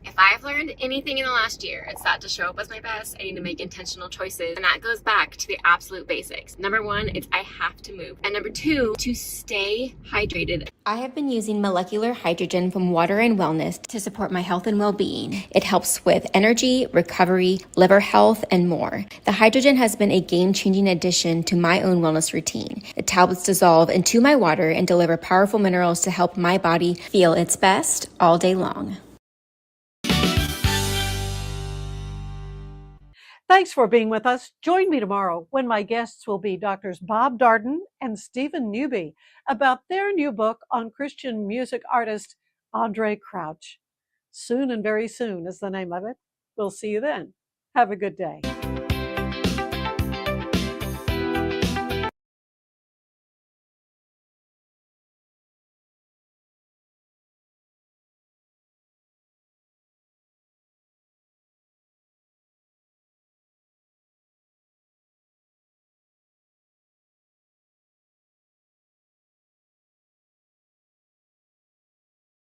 If I've learned anything in the last year, it's that to show up as my best, I need to make intentional choices. And that goes back to the absolute basics. Number one, it's I have to move. And number two, to stay hydrated. I have been using molecular hydrogen from Water and Wellness to support my health and well-being. It helps with energy, recovery, liver health, and more. The hydrogen has been a game-changing addition to my own wellness routine. The tablets dissolve into my water and deliver powerful minerals to help my body feel its best all day long. Thanks for being with us. Join me tomorrow when my guests will be Doctors Bob Darden and Stephen Newby about their new book on Christian music artist Andre Crouch. Soon and very soon is the name of it. We'll see you then. Have a good day.